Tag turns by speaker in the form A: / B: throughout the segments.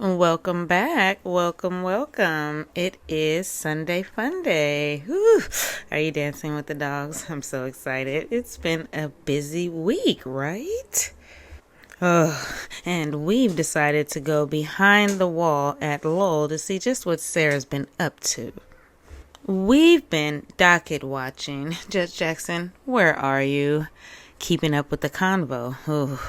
A: Welcome back. Welcome. It is Sunday Funday. Whew. Are you dancing with the dogs? I'm so excited. It's been a busy week, right? Oh, and we've decided to go behind the wall at Lowell to see just what Sarah's been up to. We've been docket watching. Judge Jackson, where are you? Keeping up with the convo. Ooh.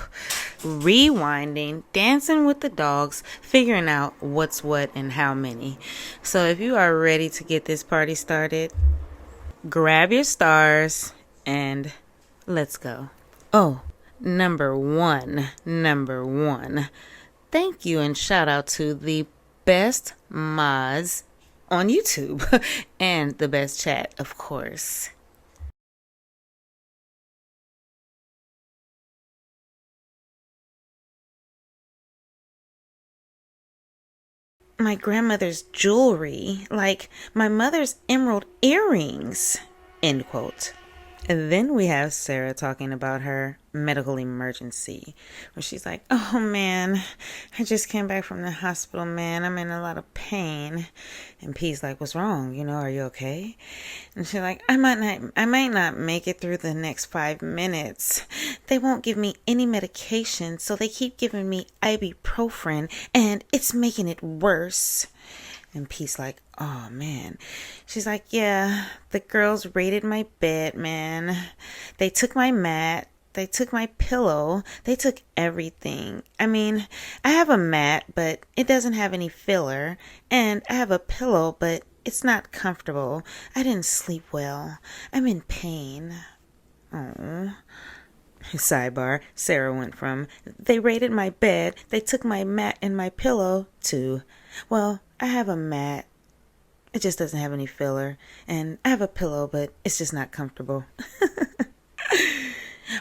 A: Rewinding, dancing with the dogs, figuring out what's what and how many. So if you are ready to get this party started, grab your stars and let's go. Oh, number one. Thank you and shout out to the best mods on YouTube and the best chat, of course. My grandmother's jewelry, like my mother's emerald earrings, end quote. And then we have Sarah talking about her medical emergency, where she's like, oh man, I just came back from the hospital, man. I'm in a lot of pain. And P's like, what's wrong? Are you okay? And she's like, I might not make it through the next 5 minutes. They won't give me any medication, so they keep giving me ibuprofen, and it's making it worse. And Pete's like, oh man. She's like, yeah, the girls raided my bed, man. They took my mat. They took my pillow. They took everything. I mean, I have a mat, but it doesn't have any filler. And I have a pillow, but it's not comfortable. I didn't sleep well. I'm in pain. Oh. Sidebar, Sarah went from, they raided my bed, they took my mat and my pillow, to, well, I have a mat. It just doesn't have any filler. And I have a pillow, but it's just not comfortable.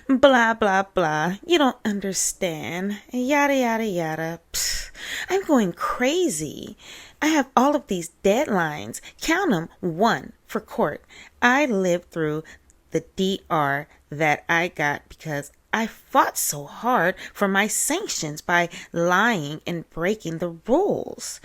A: Blah, blah, blah. You don't understand. Yada, yada, yada. Pfft. I'm going crazy. I have all of these deadlines. Count them. 1 for court. I lived through the DR that I got because I fought so hard for my sanctions by lying and breaking the rules.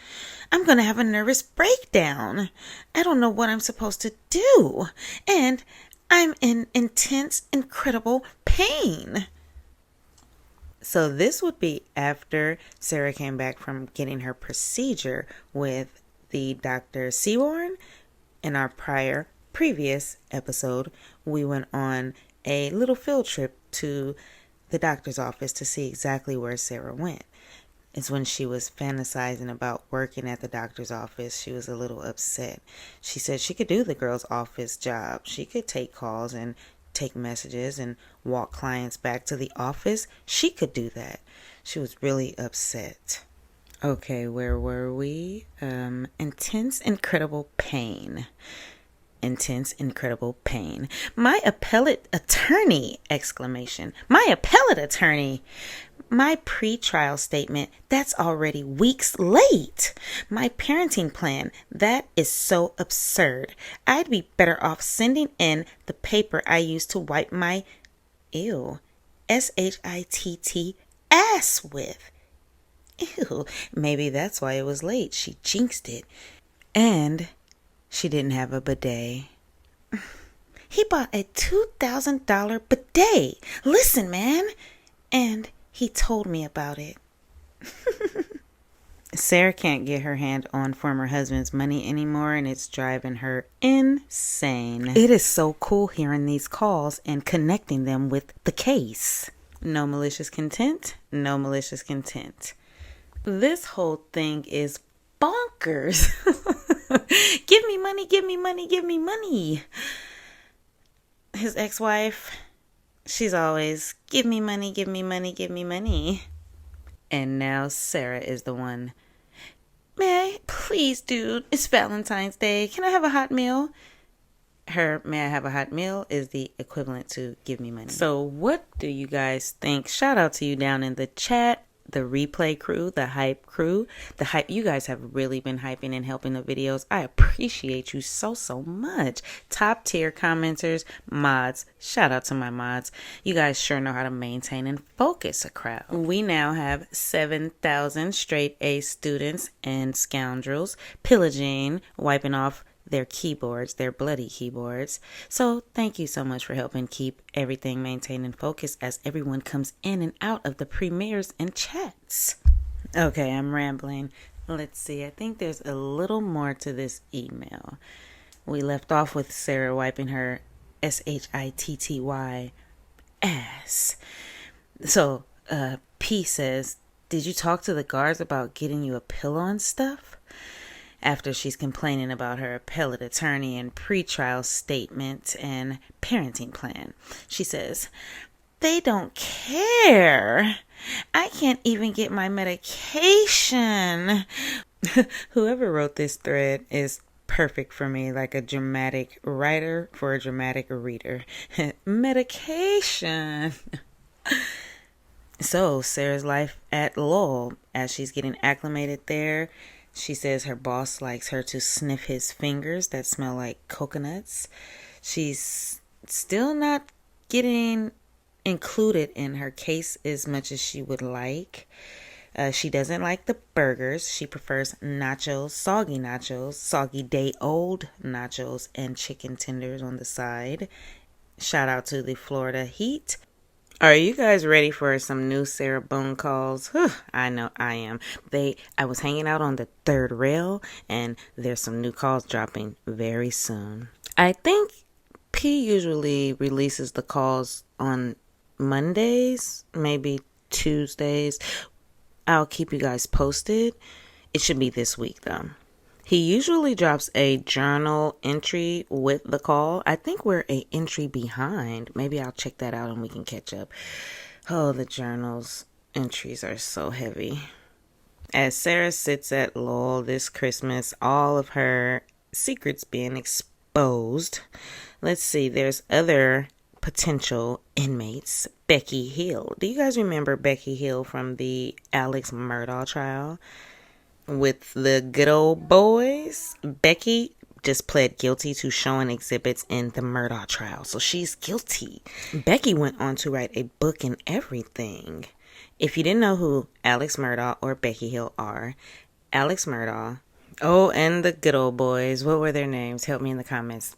A: I'm going to have a nervous breakdown. I don't know what I'm supposed to do. And I'm in intense, incredible pain. So this would be after Sarah came back from getting her procedure with the Dr. Seaborn. In our previous episode, we went on a little field trip to the doctor's office to see exactly where Sarah went. It's when she was fantasizing about working at the doctor's office. She was a little upset. She said she could do the girl's office job. She could take calls and take messages and walk clients back to the office. She could do that. She was really upset. Okay, where were we? Intense, incredible pain. Intense, incredible pain. My appellate attorney! Exclamation. My appellate attorney! My pre-trial statement, that's already weeks late. My parenting plan, that is so absurd. I'd be better off sending in the paper I used to wipe my, SHITT ass with. Ew, maybe that's why it was late. She jinxed it. And she didn't have a bidet. He bought a $2,000 bidet. Listen, man. And he told me about it. Sarah can't get her hand on former husband's money anymore, and it's driving her insane. It is so cool hearing these calls and connecting them with the case. No malicious content. No malicious content. This whole thing is bonkers. Give me money, give me money, give me money. His ex-wife, she's always, give me money, give me money, give me money. And now Sarah is the one. May I? Please, dude. It's Valentine's Day. Can I have a hot meal? Her, may I have a hot meal is the equivalent to give me money. So what do you guys think? Shout out to you down in the chat. the replay crew, the hype crew, the hype. You guys have really been hyping and helping the videos. I appreciate you so much. Top tier commenters, mods. Shout out to my mods. You guys sure know how to maintain and focus a crowd. We now have 7,000 straight A students and scoundrels pillaging, wiping off their keyboards, their bloody keyboards. So thank you so much for helping keep everything maintained and focused as everyone comes in and out of the premieres and chats. Okay, I'm rambling. Let's see. I think there's a little more to this email. We left off with Sarah wiping her SHITTY ass. So, P says, did you talk to the guards about getting you a pillow and stuff? After she's complaining about her appellate attorney and pretrial statement and parenting plan. She says, they don't care. I can't even get my medication. Whoever wrote this thread is perfect for me, like a dramatic writer for a dramatic reader. Medication. So, Sarah's life at Lowell, as she's getting acclimated there. She says her boss likes her to sniff his fingers that smell like coconuts. She's still not getting included in her case as much as she would like. She doesn't like the burgers. She prefers nachos, soggy day-old nachos, and chicken tenders on the side. Shout out to the Florida heat. Are you guys ready for some new Sarah Boone calls? Whew, I know I am. I was hanging out on the third rail, and there's some new calls dropping very soon. I think P usually releases the calls on Mondays, maybe Tuesdays. I'll keep you guys posted. It should be this week, though. He usually drops a journal entry with the call. I think we're an entry behind. Maybe I'll check that out and we can catch up. Oh, the journal's entries are so heavy. As Sarah sits at Lowell this Christmas, all of her secrets being exposed. Let's see, there's other potential inmates. Becky Hill. Do you guys remember Becky Hill from the Alex Murdaugh trial? With the good old boys, Becky just pled guilty to showing exhibits in the Murdaugh trial. So she's guilty. Becky went on to write a book and everything. If you didn't know who Alex Murdaugh or Becky Hill are, Alex Murdaugh, and the good old boys, what were their names? Help me in the comments.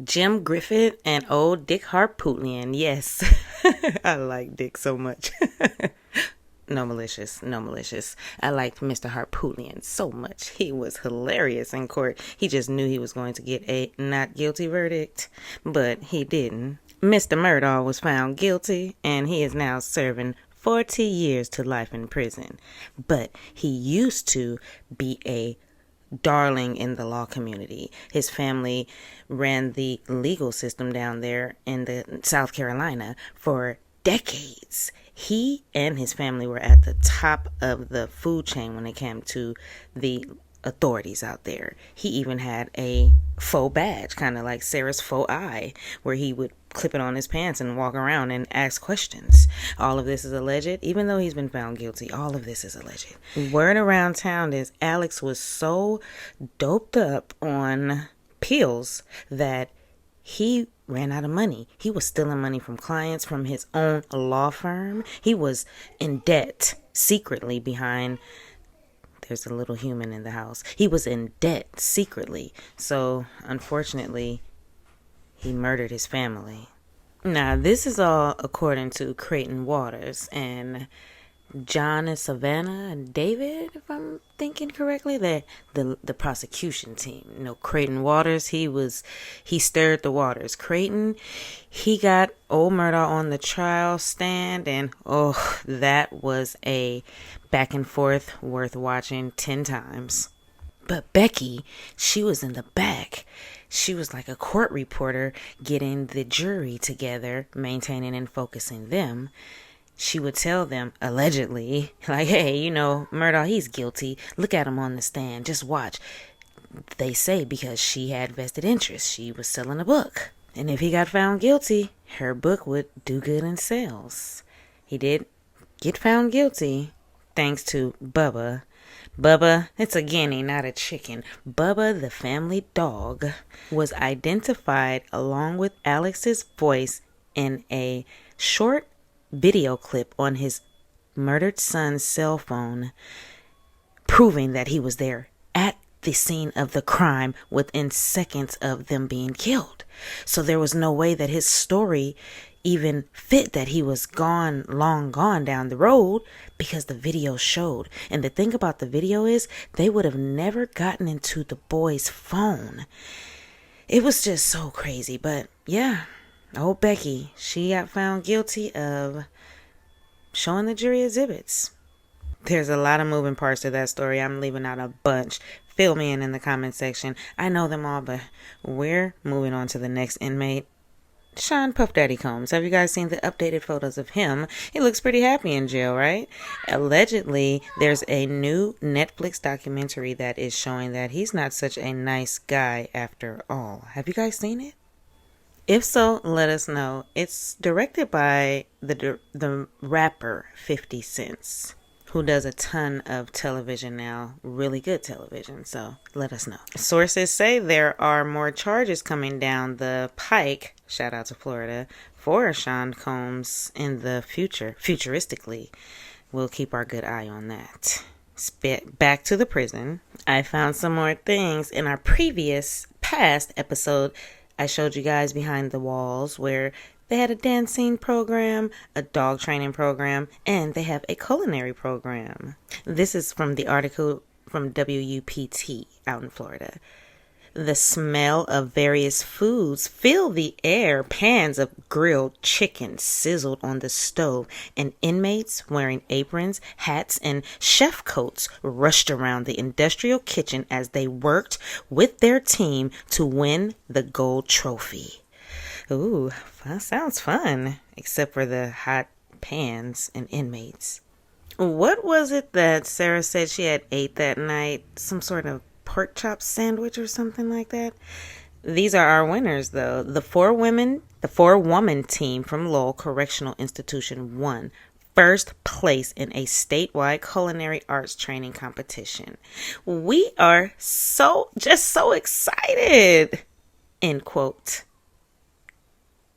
A: Jim Griffith and old Dick Harpootlian. Yes. I like Dick so much. No malicious. I liked Mr. Harpootlian so much. He was hilarious in court. He just knew he was going to get a not guilty verdict, but he didn't. Mr. Murdaugh was found guilty, and he is now serving 40 years to life in prison. But he used to be a darling in the law community. His family ran the legal system down there in the South Carolina for decades. He and his family were at the top of the food chain when it came to the authorities out there. He even had a faux badge, kind of like Sarah's faux eye, where he would clip it on his pants and walk around and ask questions. All of this is alleged, even though he's been found guilty. All of this is alleged. Word around town is Alex was so doped up on pills that he ran out of money. He was stealing money from clients, from his own law firm. He was in debt secretly behind. There's a little human in the house. He was in debt secretly. So, unfortunately, he murdered his family. Now, this is all according to Creighton Waters and John and Savannah and David, if I'm thinking correctly. They're the prosecution team. You know, Creighton Waters, he stirred the waters. Creighton, he got old Murdaugh on the trial stand, and that was a back and forth worth watching 10 times. But Becky, she was in the back. She was like a court reporter getting the jury together, maintaining and focusing them. She would tell them, allegedly, like, hey, Murdaugh, he's guilty. Look at him on the stand. Just watch. They say because she had vested interest. She was selling a book. And if he got found guilty, her book would do good in sales. He did get found guilty thanks to Bubba. Bubba, it's a guinea, not a chicken. Bubba, the family dog, was identified along with Alex's voice in a short video clip on his murdered son's cell phone, proving that he was there at the scene of the crime within seconds of them being killed. So there was no way that his story even fit that he was gone, long gone down the road, because the video showed. And the thing about the video is they would have never gotten into the boy's phone. It was just so crazy. But yeah, old Becky, she got found guilty of showing the jury exhibits. There's a lot of moving parts to that story. I'm leaving out a bunch. Fill me in the comment section. I know them all, but we're moving on to the next inmate. Sean Puff Daddy Combs. Have you guys seen the updated photos of him? He looks pretty happy in jail, right? Allegedly, there's a new Netflix documentary that is showing that he's not such a nice guy after all. Have you guys seen it? If so, let us know. It's directed by the rapper 50 Cent, who does a ton of television now, really good television, so let us know. Sources say there are more charges coming down the pike, shout out to Florida, for Sean Combs in the future, futuristically. We'll keep our good eye on that. Back to the prison. I found some more things in our past episode. I showed you guys behind the walls where they had a dancing program, a dog training program, and they have a culinary program. This is from the article from WUPT out in Florida. The smell of various foods filled the air. Pans of grilled chicken sizzled on the stove, and inmates wearing aprons, hats, and chef coats rushed around the industrial kitchen as they worked with their team to win the gold trophy. Ooh, that sounds fun, except for the hot pans and inmates. What was it that Sarah said she had ate that night? Some sort of pork chop sandwich or something like that? These are our winners, though. The four-woman team from Lowell Correctional Institution won first place in a statewide culinary arts training competition. We are so excited, end quote.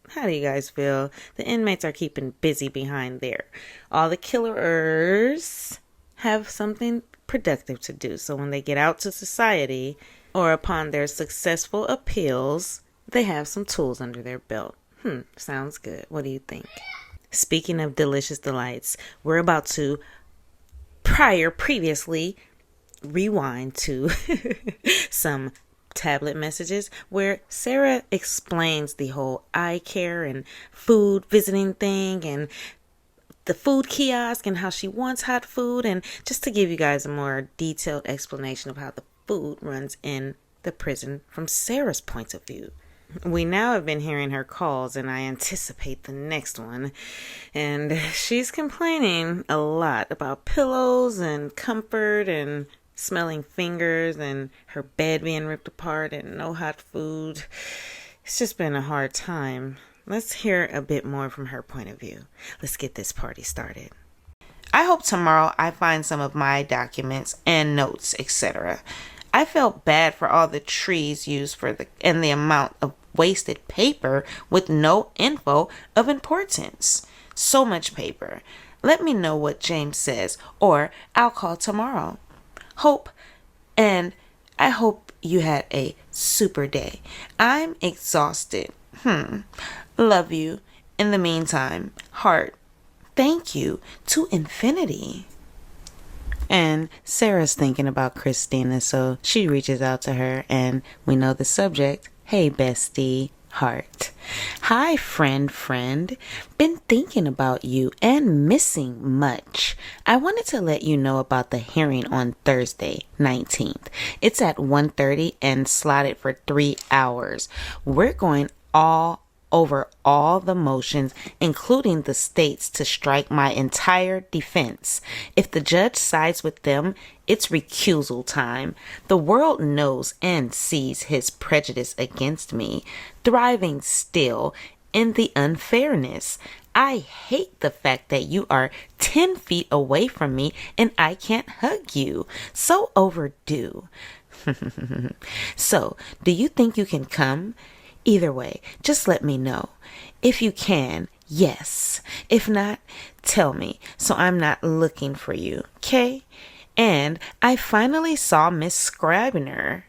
A: How do you guys feel? The inmates are keeping busy behind there. All the killers have something productive to do. So when they get out to society or upon their successful appeals, they have some tools under their belt. Sounds good. What do you think? Speaking of delicious delights, we're about to previously rewind to some tablet messages where Sarah explains the whole eye care and food visiting thing and the food kiosk and how she wants hot food, and just to give you guys a more detailed explanation of how the food runs in the prison from Sarah's point of view. We now have been hearing her calls, and I anticipate the next one, and she's complaining a lot about pillows and comfort and smelling fingers and her bed being ripped apart and no hot food. It's just been a hard time. Let's hear a bit more from her point of view. Let's get this party started. I hope tomorrow I find some of my documents and notes, etc. I felt bad for all the trees used and the amount of wasted paper with no info of importance. So much paper. Let me know what James says, or I'll call tomorrow. I hope you had a super day. I'm exhausted. Love you. In the meantime, heart. Thank you to infinity. And Sarah's thinking about Christina, so she reaches out to her, and we know the subject. Hey, bestie. Heart. Hi, friend. Been thinking about you and missing much. I wanted to let you know about the hearing on Thursday, 19th. It's at 1:30 and slotted for 3 hours. We're going over all the motions, including the states, to strike my entire defense. If the judge sides with them, it's recusal time. The world knows and sees his prejudice against me. Thriving still, in the unfairness. I hate the fact that you are 10 feet away from me and I can't hug you. So overdue. So, do you think you can come? Either way, just let me know. If you can, yes. If not, tell me so I'm not looking for you, okay? And I finally saw Miss Scribner.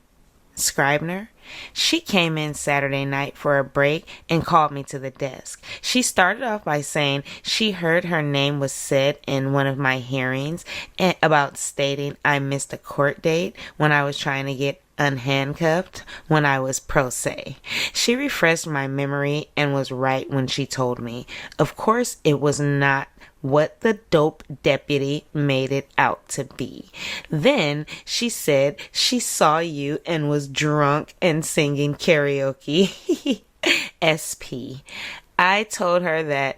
A: Scribner? She came in Saturday night for a break and called me to the desk. She started off by saying she heard her name was said in one of my hearings and about stating I missed a court date when I was trying to get unhandcuffed when I was pro se. She refreshed my memory and was right when she told me. Of course, it was not what the dope deputy made it out to be. Then she said she saw you and was drunk and singing karaoke. SP. I told her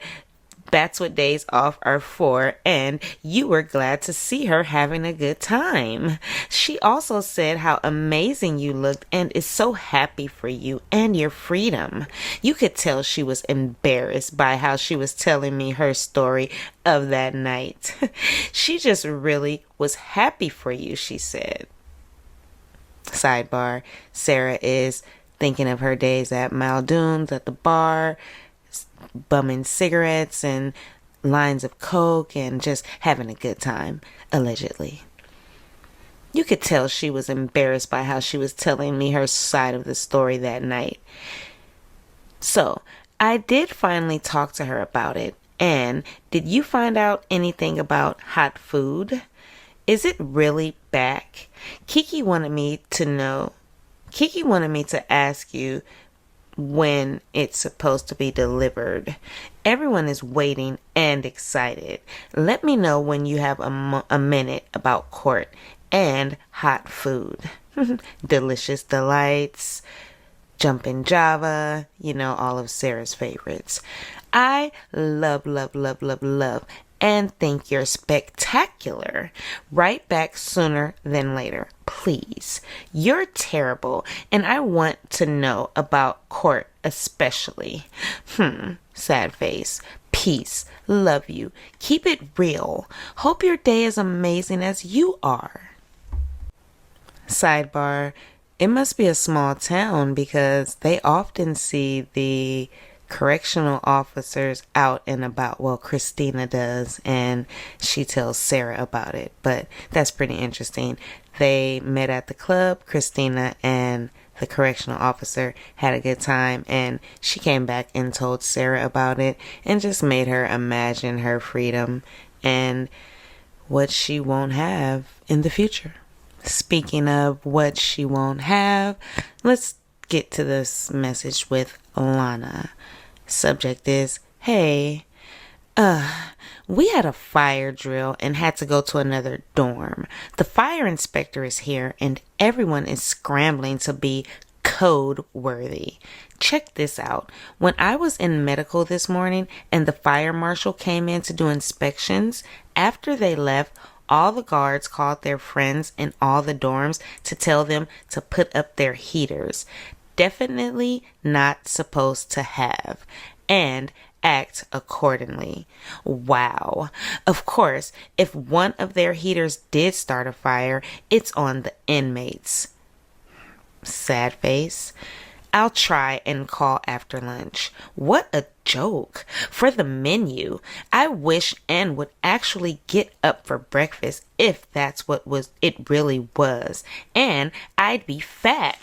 A: that's what days off are for, and you were glad to see her having a good time. She also said how amazing you looked and is so happy for you and your freedom. You could tell she was embarrassed by how she was telling me her story of that night. She just really was happy for you, she said. Sidebar, Sarah is thinking of her days at Muldoon's at the bar, bumming cigarettes and lines of coke and just having a good time, allegedly. You could tell she was embarrassed by how she was telling me her side of the story that night. So, I did finally talk to her about it. And did you find out anything about hot food? Is it really back? Kiki wanted me to ask you when it's supposed to be delivered. Everyone is waiting and excited. Let me know when you have a minute about court and hot food. Delicious delights, jumping Java, all of Sarah's favorites. I love, love, love, love, love, and think you're spectacular. Write back sooner than later, please. You're terrible, and I want to know about court especially. Sad face. Peace. Love you. Keep it real. Hope your day is amazing as you are. Sidebar. It must be a small town because they often see the correctional officers out and about. Well, Christina does, and she tells Sarah about it, but that's pretty interesting. They met at the club. Christina and the correctional officer had a good time, and she came back and told Sarah about it and just made her imagine her freedom and what she won't have in the future. Speaking of what she won't have, let's get to this message with Lana. Subject is, hey, we had a fire drill and had to go to another dorm. The fire inspector is here and everyone is scrambling to be code worthy. Check this out. When I was in medical this morning and the fire marshal came in to do inspections, after they left, all the guards called their friends in all the dorms to tell them to put up their heaters. Definitely not supposed to have, and act accordingly. Wow. Of course, if one of their heaters did start a fire, it's on the inmates. Sad face. I'll try and call after lunch. What a joke. For the menu, I wish Ann would actually get up for breakfast if that's what it really was. And I'd be fat.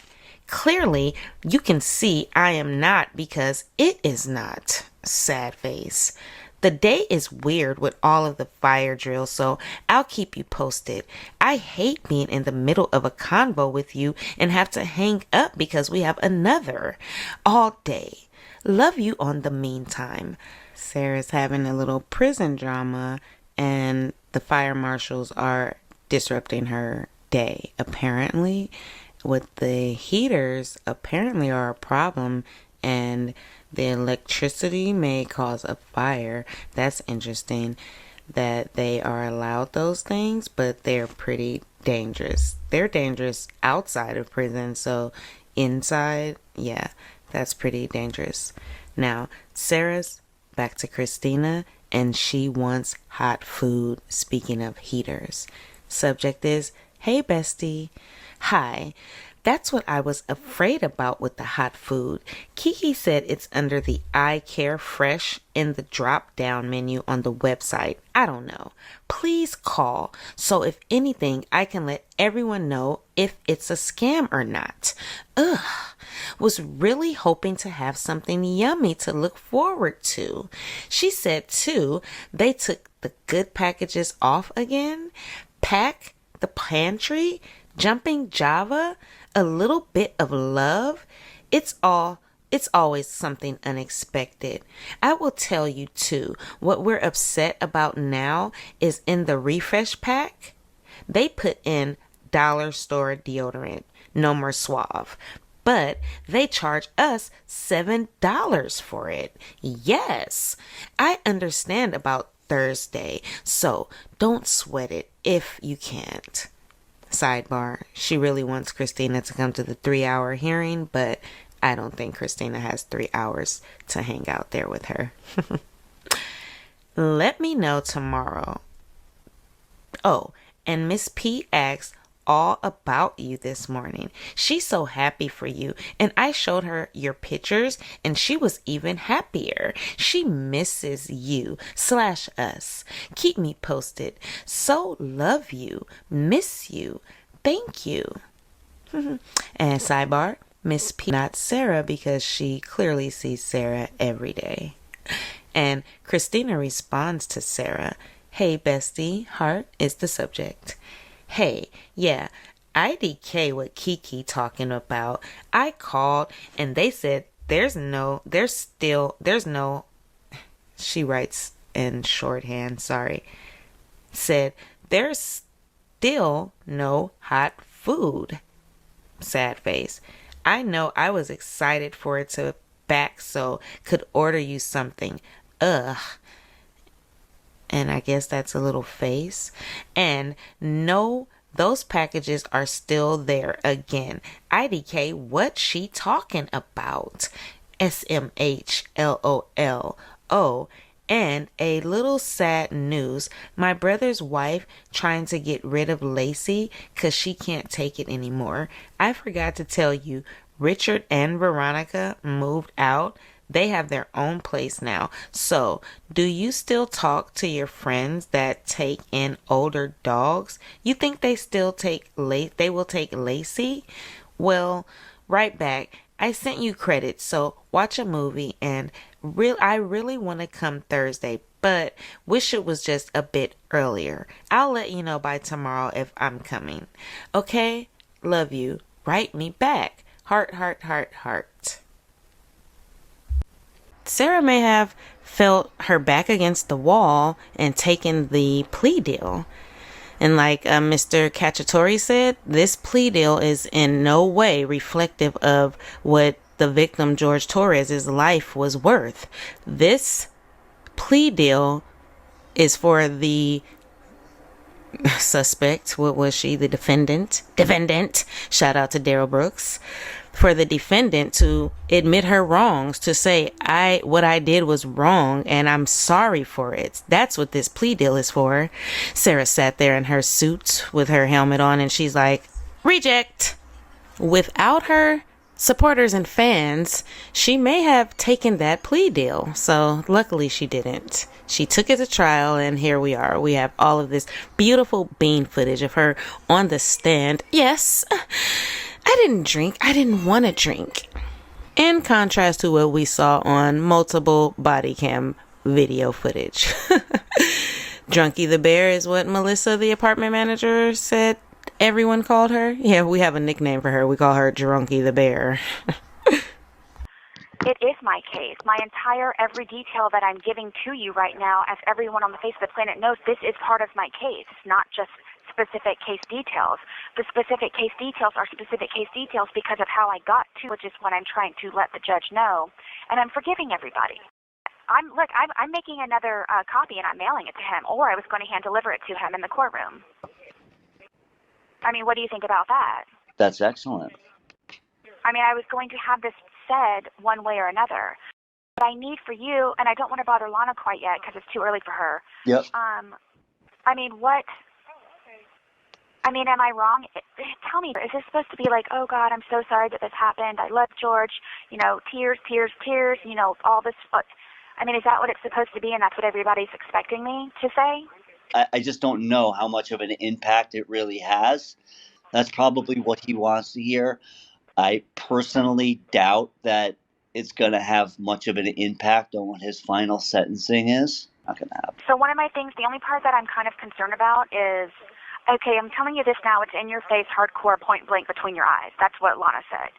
A: Clearly, you can see I am not because it is not. Sad face. The day is weird with all of the fire drills, so I'll keep you posted. I hate being in the middle of a convo with you and have to hang up because we have another all day. Love you on the meantime. Sarah's having a little prison drama and the fire marshals are disrupting her day, apparently. With the heaters, apparently are a problem, and the electricity may cause a fire. That's interesting that they are allowed those things, but they're pretty dangerous. They're dangerous outside of prison, so inside, yeah, that's pretty dangerous. Now, Sarah's back to Christina, and she wants hot food. Speaking of heaters, subject is, hey bestie. Hi. That's what I was afraid about with the hot food. Kiki said it's under the I Care Fresh in the drop down menu on the website. I don't know. Please call so if anything I can let everyone know if it's a scam or not. Ugh. Was really hoping to have something yummy to look forward to. She said too, they took the good packages off again. Pack the pantry, jumping Java, a little bit of love. It's always something unexpected. I will tell you too, what we're upset about now is in the refresh pack, they put in dollar store deodorant, no more Suave, but they charge us $7 for it. Yes, I understand about Thursday, so don't sweat it if you can't. Sidebar, she really wants Christina to come to the 3-hour hearing, but I don't think Christina has 3 hours to hang out there with her. Let me know tomorrow. Oh, and Miss P asks all about you this morning. She's so happy for you, and I showed her your pictures, and she was even happier. She misses you / us. Keep me posted. So love you, miss you, thank you. And sidebar, Miss P not Sarah because she clearly sees Sarah every day. And Christina responds to Sarah, hey bestie, heart is the subject. Hey, yeah, IDK what Kiki talking about. I called and they said she writes in shorthand, sorry, said there's still no hot food. Sad face. I know I was excited for it to back so could order you something. Ugh. And I guess that's a little face. And no, those packages are still there again. IDK, what she talking about? SMH LOL. And a little sad news. My brother's wife trying to get rid of Lacy because she can't take it anymore. I forgot to tell you, Richard and Veronica moved out. They have their own place now. So, do you still talk to your friends that take in older dogs? You think they still they will take Lacy? Well, right back. I sent you credits, so watch a movie and I really want to come Thursday, but wish it was just a bit earlier. I'll let you know by tomorrow if I'm coming. Okay? Love you. Write me back. Heart, heart, heart, heart. Sarah may have felt her back against the wall and taken the plea deal. And like Mr. Cacciatore said, this plea deal is in no way reflective of what the victim George Torres's life was worth. This plea deal is for the suspect. What was she? The defendant. Shout out to Daryl Brooks. For the defendant to admit her wrongs, to say what I did was wrong and I'm sorry for it. That's what this plea deal is for. Sarah sat there in her suit with her helmet on and she's like, reject. Without her supporters and fans, she may have taken that plea deal. So luckily she didn't. She took it to trial and here we are. We have all of this beautiful bean footage of her on the stand. Yes, I didn't drink. I didn't want to drink. In contrast to what we saw on multiple body cam video footage. Drunky the Bear is what Melissa, the apartment manager, said everyone called her. Yeah, we have a nickname for her. We call her Drunky the Bear.
B: It is my case. My entire every detail that I'm giving to you right now, as everyone on the face of the planet knows, this is part of my case. It's not just specific case details. The specific case details are specific case details because of how I got to, which is what I'm trying to let the judge know. And I'm forgiving everybody. I'm making another copy and I'm mailing it to him, or I was going to hand deliver it to him in the courtroom. I mean, what do you think about that?
C: That's excellent.
B: I mean, I was going to have this said one way or another. I need for you, and I don't want to bother Lana quite yet because it's too early for her.
C: Yep.
B: I mean, what? I mean, am I wrong? Tell me, is this supposed to be like, oh, God, I'm so sorry that this happened. I love George. You know, tears, tears, tears, you know, all this. I mean, is that what it's supposed to be, and that's what everybody's expecting me to say?
C: I just don't know how much of an impact it really has. That's probably what he wants to hear. I personally doubt that it's going to have much of an impact on what his final sentencing is. Not going to happen.
B: So one of my things, the only part that I'm kind of concerned about is, okay, I'm telling you this now, it's in your face, hardcore, point blank between your eyes. That's what Lana said.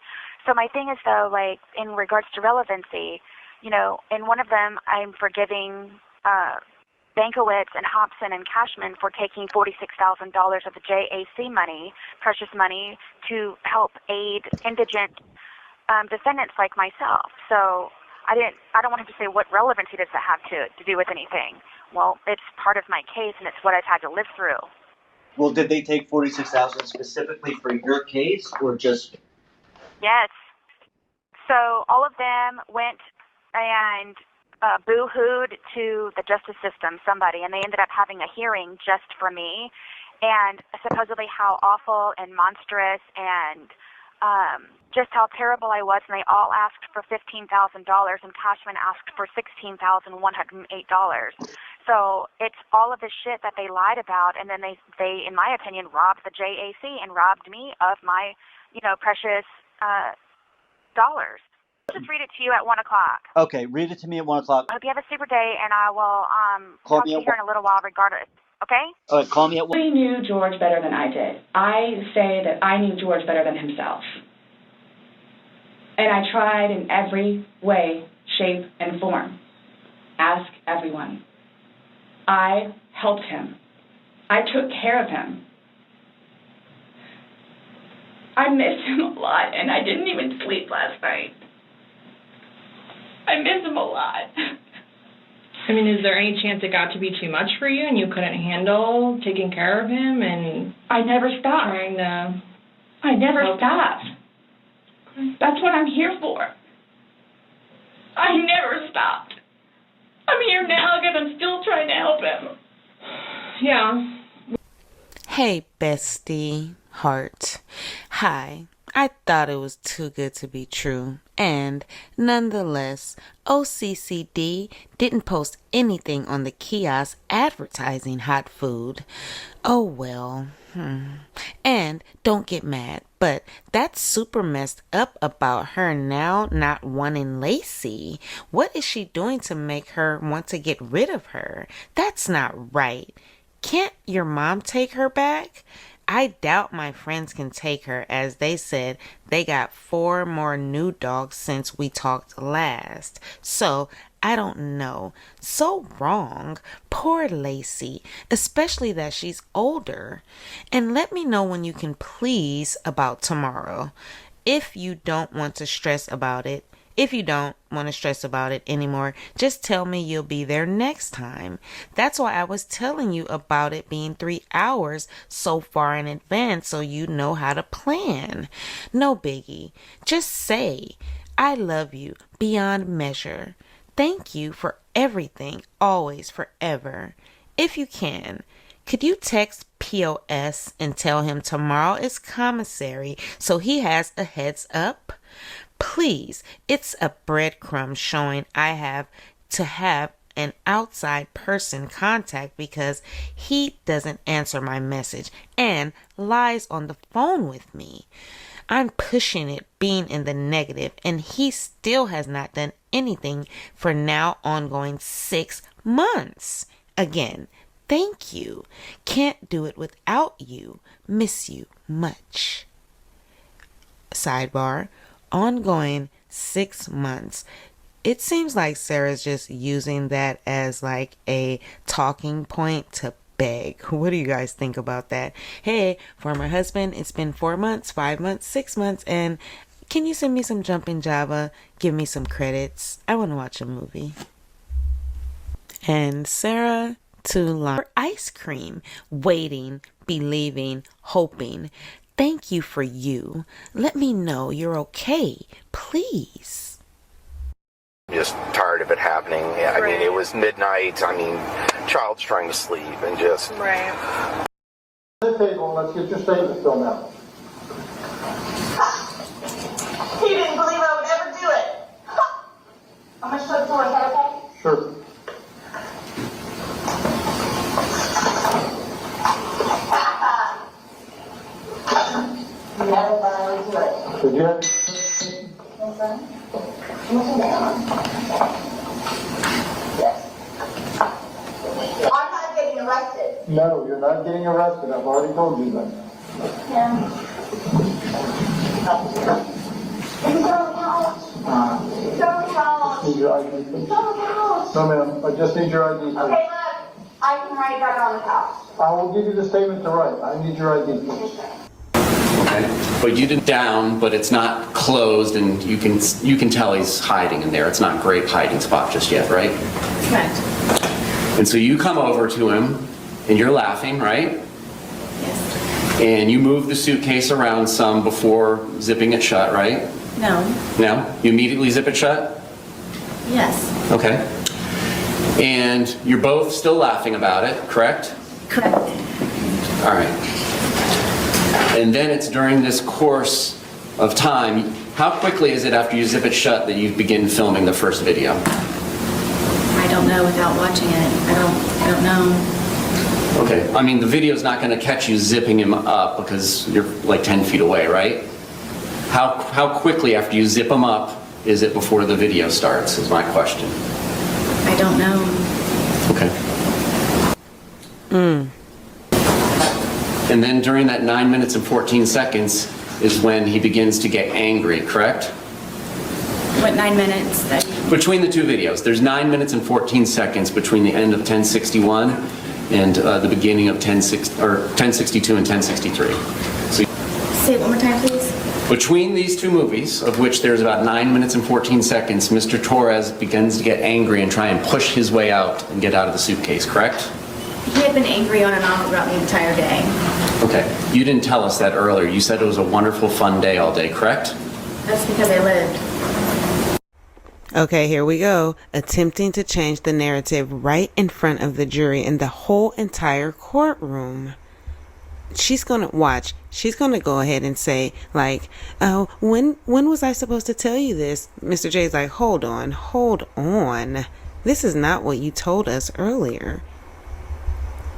B: So my thing is, though, like, in regards to relevancy, you know, in one of them, I'm forgiving Bankowitz and Hobson and Cashman for taking $46,000 of the JAC money, precious money, to help aid indigent defendants like myself. So I don't want him to say what relevancy does that have to do with anything. Well, it's part of my case, and it's what I've had to live through.
C: Well, did they take $46,000 specifically for your case, or just?
B: Yes. So all of them went and boo-hooed to the justice system, somebody, and they ended up having a hearing just for me, and supposedly how awful and monstrous and just how terrible I was, and they all asked for $15,000, and Cashman asked for $16,108. So it's all of the shit that they lied about, and then they, in my opinion, robbed the JAC and robbed me of my, you know, precious dollars. I'll just read it to you at 1 o'clock.
C: Okay, read it to me at 1 o'clock.
B: I hope you have a super day, and I will talk to you here in a little while regardless. Okay?
C: All right, call me at 1.
D: Nobody knew George better than I did. I say that I knew George better than himself. And I tried in every way, shape, and form. Ask everyone. I helped him. I took care of him. I miss him a lot, and I didn't even sleep last night. I miss him a lot.
E: I mean, is there any chance it got to be too much for you and you couldn't handle taking care of him and
D: I never stopped. I never stopped. That's what I'm here for. I never stopped. I'm here now because I'm still trying to help him.
E: Yeah.
A: Hey, bestie, heart. Hi. I thought it was too good to be true. And nonetheless, OCCD didn't post anything on the kiosk advertising hot food. Oh well. And don't get mad, but that's super messed up about her now not wanting Lacy. What is she doing to make her want to get rid of her? That's not right. Can't your mom take her back? I doubt my friends can take her, as they said they got 4 more new dogs since we talked last. So, I don't know. So wrong. Poor Lacy, especially that she's older. And let me know when you can please about tomorrow. If you don't want to stress about it anymore, just tell me you'll be there next time. That's why I was telling you about it being 3 hours so far in advance so you know how to plan. No biggie. Just say, I love you beyond measure. Thank you for everything, always, forever. If you can, could you text POS and tell him tomorrow is commissary so he has a heads up? Please, it's a breadcrumb showing I have to have an outside person contact because he doesn't answer my message and lies on the phone with me. I'm pushing it being in the negative, and he still has not done anything for now ongoing 6 months. Again, thank you. Can't do it without you. Miss you much. Sidebar. Ongoing 6 months. It seems like Sarah's just using that as like a talking point to beg. What do you guys think about that? Hey, for my husband, it's been 4 months, 5 months, 6 months, and can you send me some Jumpin' Java? Give me some credits. I want to watch a movie. And Sarah to Lana. Ice cream. Waiting, believing, hoping. Thank you for you. Let me know you're okay, please.
F: Just tired of it happening. I mean, it was midnight. I mean, child's trying to sleep and just...
G: Right.
H: The table, let's get your statement filled out.
I: He didn't believe I would ever do it. How much does I have to pay?
H: Sure.
I: Never thought I would do it.
H: Did you have...
I: Yes. I'm not getting arrested.
H: No, you're not getting arrested. I've already told you that.
I: Yeah. Is it on the couch? It's on the couch.
H: Need your ID, please?
I: It's on the couch.
H: No, ma'am. I just need your ID, please.
I: Okay, look. I can write that on the couch.
H: I will give you the statement to write. I need your ID, please.
J: Okay. But you didn't down, but it's not closed, and you can tell he's hiding in there. It's not a great hiding spot just yet, right?
E: Correct.
J: And so you come over to him, and you're laughing, right?
E: Yes.
J: And you move the suitcase around some before zipping it shut, right?
E: No.
J: No? You immediately zip it shut?
E: Yes.
J: Okay. And you're both still laughing about it, correct?
E: Correct.
J: All right. And then it's during this course of time, how quickly is it after you zip it shut that you begin filming the first video?
E: I don't know without watching it. I don't know.
J: Okay, I mean, the video's not going to catch you zipping him up because you're like 10 feet away, right? How quickly after you zip him up is it before the video starts, is my question.
E: I don't know.
J: Okay. And then during that 9 minutes and 14 seconds is when he begins to get angry, correct?
E: What 9 minutes?
J: Between the two videos, there's 9 minutes and 14 seconds between the end of 1061 and the beginning of 1062 and 1063. So,
E: say it one more time, please.
J: between these two movies, of which there's about 9 minutes and 14 seconds, Mr. Torres begins to get angry and try and push his way out and get out of the suitcase, correct?
E: He had been angry on and off throughout the entire day.
J: Okay. You didn't tell us that earlier. You said it was a wonderful, fun day all day, correct?
E: That's because I lived.
A: Okay, here we go. Attempting to change the narrative right in front of the jury and the whole entire courtroom. She's gonna watch. She's gonna go ahead and say, like, "Oh, when was I supposed to tell you this?" Mr. J's like, hold on. This is not what you told us earlier."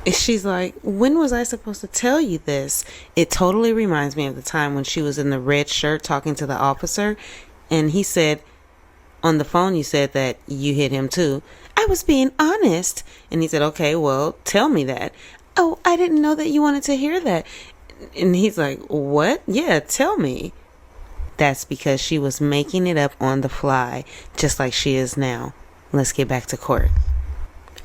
A: She's like, "When was I supposed to tell you this?" It totally reminds me of the time when she was in the red shirt talking to the officer, and he said, on the phone, you said that you hit him too. "I was being honest." And he said, "Okay, well, tell me that." "Oh, I didn't know that you wanted to hear that." And he's like, "What? Yeah, tell me." That's because she was making it up on the fly, just like she is now. Let's get back to court.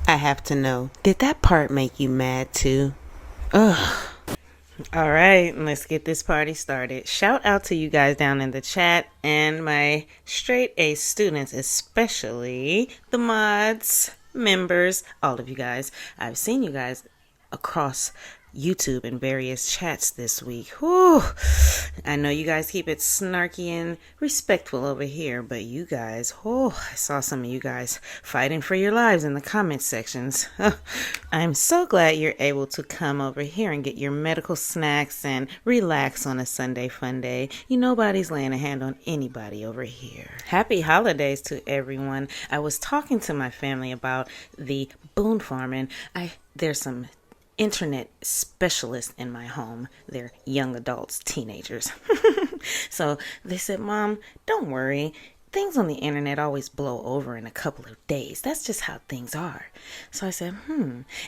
A: I have to know, did that part make you mad too? Ugh. All right, let's get this party started. Shout out to you guys down in the chat and my straight A students, especially the mods, members, all of you guys. I've seen you guys across YouTube and various chats this week. Whew. I know you guys keep it snarky and respectful over here, but you guys, I saw some of you guys fighting for your lives in the comment sections. I'm so glad you're able to come over here and get your medical snacks and relax on a Sunday fun day. Nobody's laying a hand on anybody over here. Happy holidays to everyone. I was talking to my family about the Boone farm, and there's some internet specialists in my home. They're young adults, teenagers. So they said, "Mom, don't worry. Things on the internet always blow over in a couple of days. That's just how things are." So I said,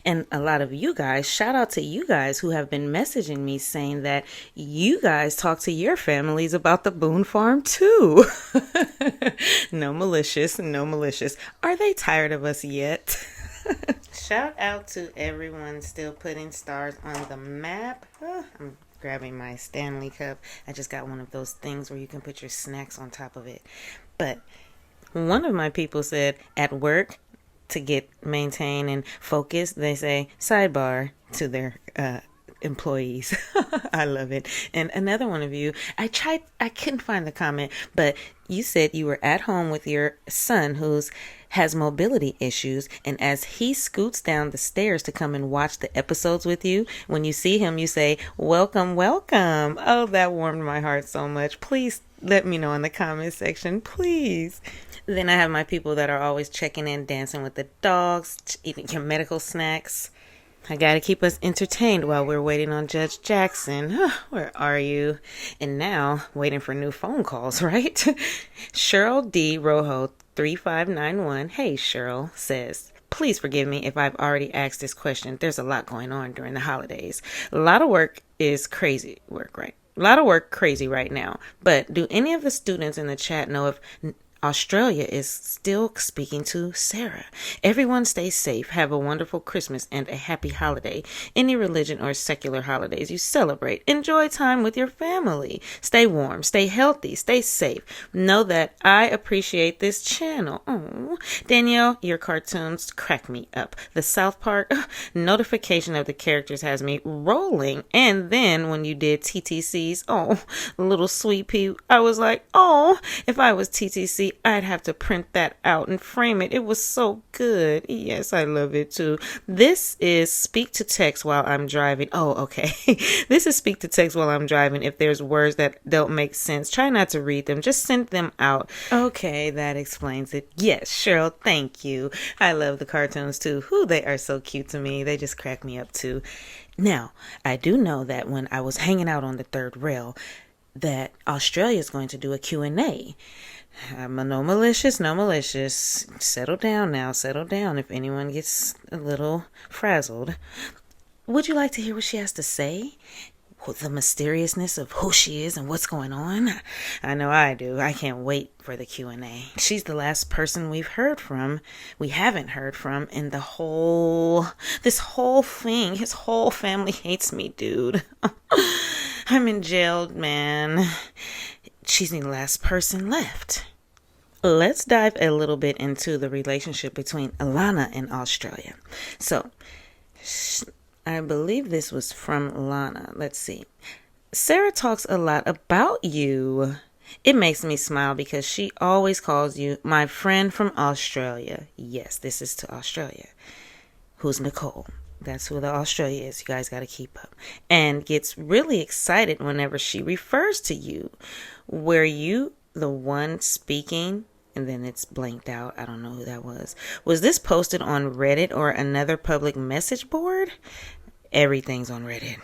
A: And a lot of you guys, shout out to you guys who have been messaging me saying that you guys talk to your families about the Boone farm too. No malicious. Are they tired of us yet? Shout out to everyone still putting stars on the map. I'm grabbing my Stanley cup. I just got one of those things where you can put your snacks on top of it. But one of my people said at work, to maintain and focus, they say sidebar to their employees. I love it. And another one of you, I couldn't find the comment, but you said you were at home with your son who's has mobility issues, and as he scoots down the stairs to come and watch the episodes with you, when you see him, you say, welcome, welcome. Oh, that warmed my heart so much. Please let me know in the comment section, please. Then I have my people that are always checking in, dancing with the dogs, eating your medical snacks. I gotta keep us entertained while we're waiting on Judge Jackson. Where are you? And now, waiting for new phone calls, right? Cheryl D. Rojo 3591. Hey, Cheryl says, please forgive me if I've already asked this question. There's a lot going on during the holidays. A lot of work is crazy work, right? A lot of work crazy right now. But do any of the students in the chat know if Australia is still speaking to Sarah? Everyone stay safe. Have a wonderful Christmas and a happy holiday. Any religion or secular holidays you celebrate. Enjoy time with your family. Stay warm. Stay healthy. Stay safe. Know that I appreciate this channel. Oh, Danielle, your cartoons crack me up. The South Park notification of the characters has me rolling. And then when you did TTCs, oh, little sweet pea, I was like, oh, if I was TTC, I'd have to print that out and frame it. It was so good. Yes, I love it too. This is speak to text while I'm driving. Oh, okay. This is speak to text while I'm driving. If there's words that don't make sense, try not to read them. Just send them out. Okay, that explains it. Yes, Cheryl, thank you. I love the cartoons too. They are so cute to me. They just crack me up too. Now, I do know that when I was hanging out on the third rail, that Australia is going to do a Q&A. No malicious. Settle down now, settle down if anyone gets a little frazzled. Would you like to hear what she has to say? The mysteriousness of who she is and what's going on? I know I do. I can't wait for the Q&A. She's the last person we haven't heard from in this whole thing. His whole family hates me, dude. I'm in jail, man. She's the last person left. Let's dive a little bit into the relationship between Lana and Australia. So, I believe this was from Lana. Let's see. Sarah talks a lot about you. It makes me smile because she always calls you my friend from Australia. Yes, this is to Australia. Who's Nicole? That's who the Australia is. You guys got to keep up. And gets really excited whenever she refers to you. Were you the one speaking? And then it's blanked out. I don't know who that was. Was this posted on Reddit or another public message board? Everything's on Reddit.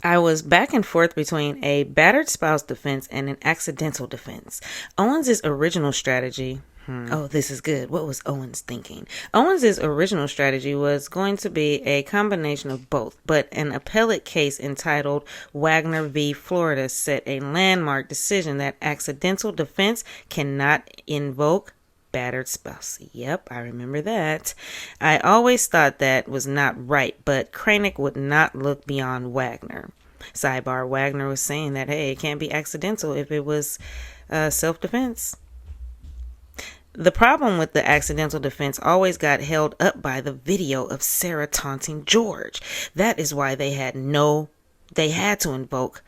A: I was back and forth between a battered spouse defense and an accidental defense. Owens' original strategy... Oh, this is good. What was Owens thinking? Owens' original strategy was going to be a combination of both, but an appellate case entitled Wagner v. Florida set a landmark decision that accidental defense cannot invoke battered spouse. Yep, I remember that. I always thought that was not right, but Cranick would not look beyond Wagner. Sidebar, Wagner was saying that, hey, it can't be accidental if it was self-defense. The problem with the accidental defense always got held up by the video of Sarah taunting George. That is why they had to invoke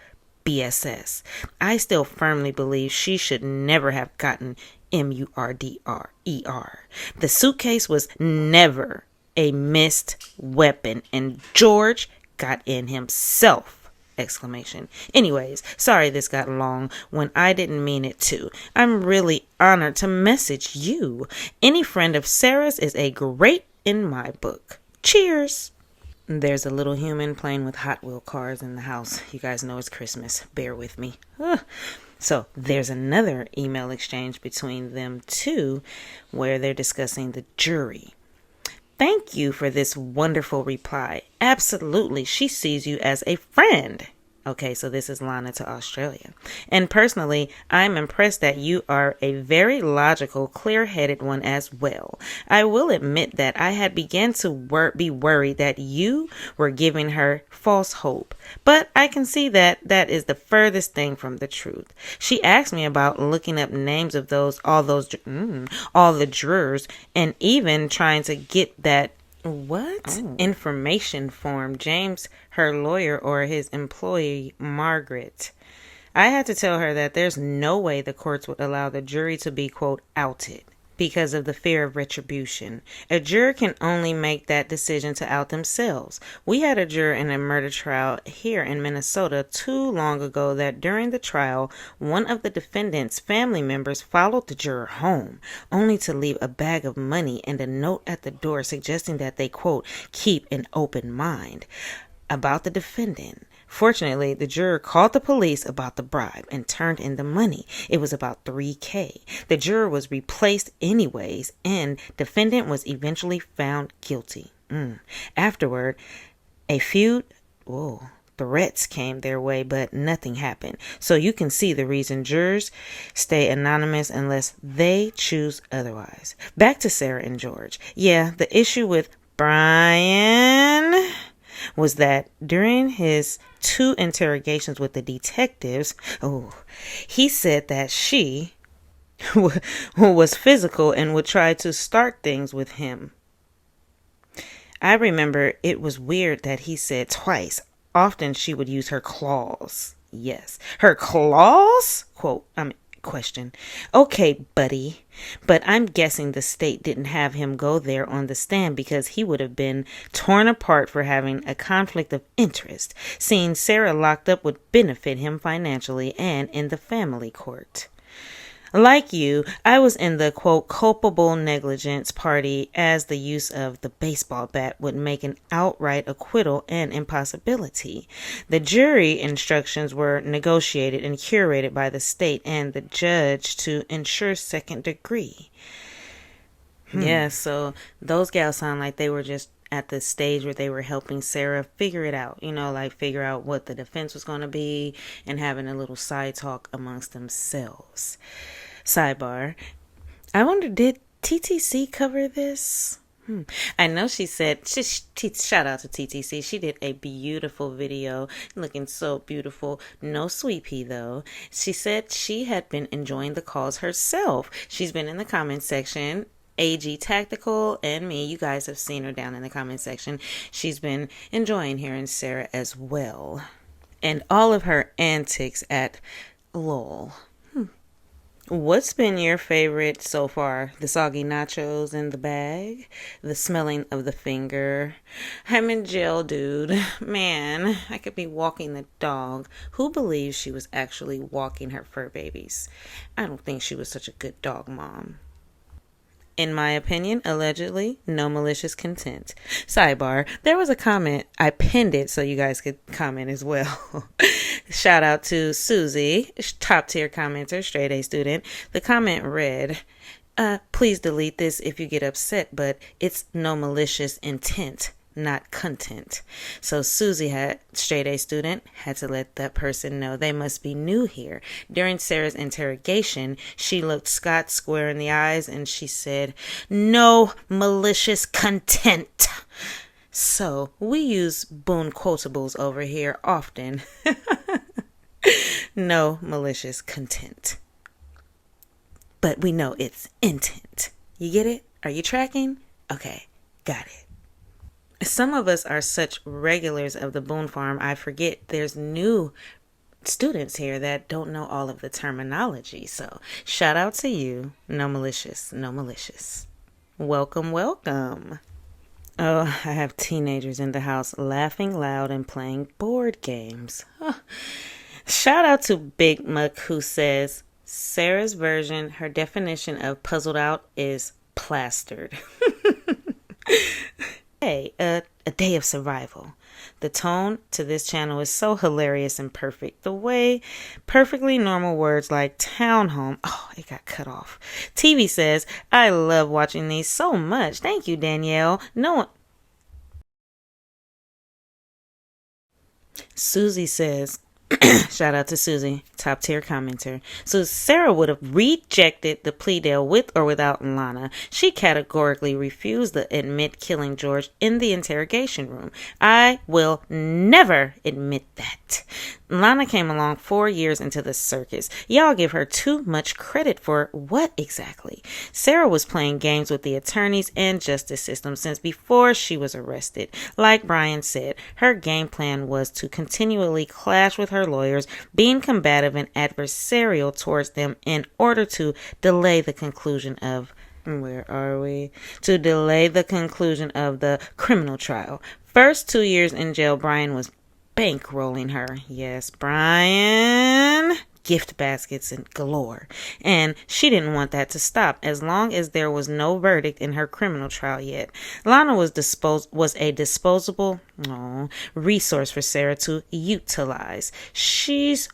A: BSS. I still firmly believe she should never have gotten MURDER. The suitcase was never a missed weapon, and George got in himself. Exclamation. Anyways, sorry this got long when I didn't mean it to. I'm really honored to message you. Any friend of Sarah's is a great in my book. Cheers. There's a little human playing with Hot Wheel cars in the house. You guys know it's Christmas. Bear with me. So there's another email exchange between them two where they're discussing the jury. Thank you for this wonderful reply. Absolutely, she sees you as a friend. Okay, so this is Lana to Australia. And personally, I'm impressed that you are a very logical, clear-headed one as well. I will admit that I had begun to be worried that you were giving her false hope. But I can see that that is the furthest thing from the truth. She asked me about looking up names of all the jurors, and even trying to get that What? Information form. James, her lawyer, or his employee, Margaret. I had to tell her that there's no way the courts would allow the jury to be, quote, outed because of the fear of retribution. A juror can only make that decision to out themselves. We had a juror in a murder trial here in Minnesota too long ago that during the trial, one of the defendant's family members followed the juror home, only to leave a bag of money and a note at the door suggesting that they, quote, keep an open mind about the defendant. Fortunately, the juror called the police about the bribe and turned in the money. It was about $3,000. The juror was replaced anyways, and defendant was eventually found guilty. Afterward, a few threats came their way, but nothing happened. So you can see the reason jurors stay anonymous unless they choose otherwise. Back to Sarah and George. Yeah, the issue with Brian was that during his 2 interrogations with the detectives, he said that she was physical and would try to start things with him. I remember it was weird that he said twice. Often she would use her claws. Yes, her claws? Question. Okay, buddy. But I'm guessing the state didn't have him go there on the stand because he would have been torn apart for having a conflict of interest. Seeing Sarah locked up would benefit him financially and in the family court. Like you, I was in the, quote, culpable negligence party, as the use of the baseball bat would make an outright acquittal an impossibility. The jury instructions were negotiated and curated by the state and the judge to ensure second degree. Yeah, so those gals sound like they were just at the stage where they were helping Sarah figure it out, figure out what the defense was going to be and having a little side talk amongst themselves. Sidebar. I wonder, did TTC cover this? I know she said, shout out to TTC. She did a beautiful video, looking so beautiful. No sweet pea though. She said she had been enjoying the calls herself. She's been in the comment section. AG Tactical and me, you guys have seen her down in the comment section. She's been enjoying hearing Sarah as well. And all of her antics at LOL. What's been your favorite so far? The soggy nachos in the bag? The smelling of the finger? I'm in jail, dude. Man, I could be walking the dog. Who believes she was actually walking her fur babies? I don't think she was such a good dog mom. In my opinion, allegedly, no malicious content. Sidebar, there was a comment. I pinned it so you guys could comment as well. Shout out to Susie, top tier commenter, straight A student. The comment read, please delete this if you get upset, but it's no malicious intent, not content. So Susie, straight A student, had to let that person know they must be new here. During Sarah's interrogation, she looked Scott square in the eyes and she said, no malicious content. So we use Boone quotables over here often. No malicious content. But we know it's intent. You get it? Are you tracking? Okay, got it. Some of us are such regulars of the Boone Farm, I forget there's new students here that don't know all of the terminology. So shout out to you. No malicious, no malicious. Welcome, welcome. Oh, I have teenagers in the house laughing loud and playing board games. Oh. Shout out to Big Muck who says, Sarah's version, her definition of puzzled out is plastered. Hey, a day of survival. The tone to this channel is so hilarious and perfect. The way perfectly normal words like townhome, it got cut off. TV says, I love watching these so much. Thank you, Danielle. No one. Susie says, shout out to Susie, top tier commenter. So Sarah would have rejected the plea deal with or without Lana. She categorically refused to admit killing George in the interrogation room. I will never admit that. Lana came along 4 years into the circus. Y'all give her too much credit for what exactly? Sarah was playing games with the attorneys and justice system since before she was arrested. Like Brian said, her game plan was to continually clash with her lawyers, being combative and adversarial towards them in order to delay the conclusion of To delay the conclusion of the criminal trial. First 2 years in jail, Brian was bankrolling her. Yes, Brian. Gift baskets and galore. And she didn't want that to stop as long as there was no verdict in her criminal trial yet. Lana was a disposable resource for Sarah to utilize. It's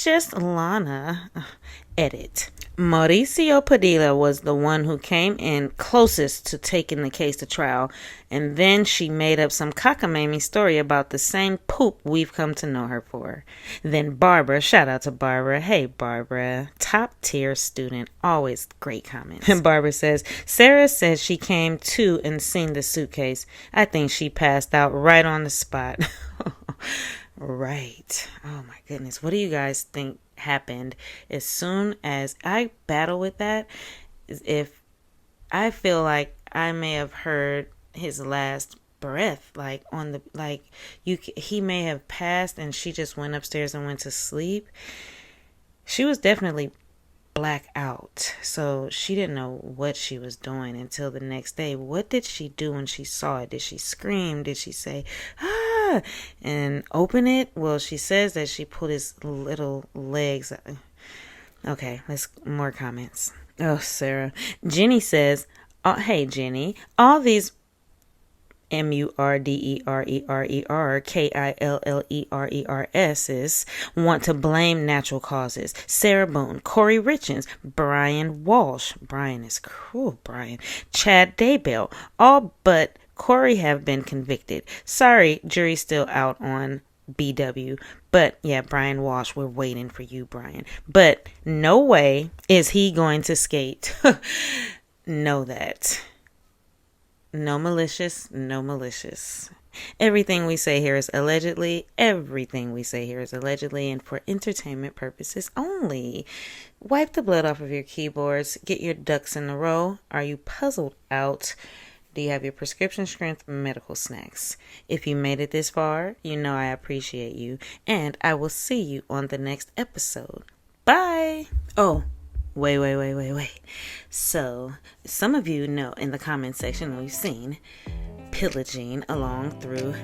A: just Lana. Edit. Mauricio Padilla was the one who came in closest to taking the case to trial, and then she made up some cockamamie story about the same poop we've come to know her for. Then Barbara, shout out to Barbara. Hey Barbara, top tier student, always great comments. And Barbara says, Sarah says she came to and seen the suitcase. I think she passed out right on the spot. Right. Oh my goodness. What do you guys think happened? As soon as I battle with that, if I feel like I may have heard his last breath, he may have passed and she just went upstairs and went to sleep. She was definitely black out, so she didn't know what she was doing until the next day. What did she do when she saw it? Did she scream? Did she say and open it? Well, she says that she put his little legs. Okay, let's more comments. Oh, Sarah. Jenny says, hey Jenny, all these MURDERERKILLERERS want to blame natural causes. Sarah Boone, Corey Richards, Brian Walsh. Brian is cruel, Brian. Chad Daybell. All but Corey have been convicted. Sorry, jury's still out on BW. But yeah, Brian Walsh, we're waiting for you, Brian. But no way is he going to skate. Know that. No malicious, no malicious. Everything we say here is allegedly. Everything we say here is allegedly and for entertainment purposes only. Wipe the blood off of your keyboards. Get your ducks in a row. Are you puzzled out? Do you have your prescription strength medical snacks? If you made it this far, you know I appreciate you. And I will see you on the next episode. Bye. Oh. Wait. So, some of you know in the comment section we've seen pillaging along through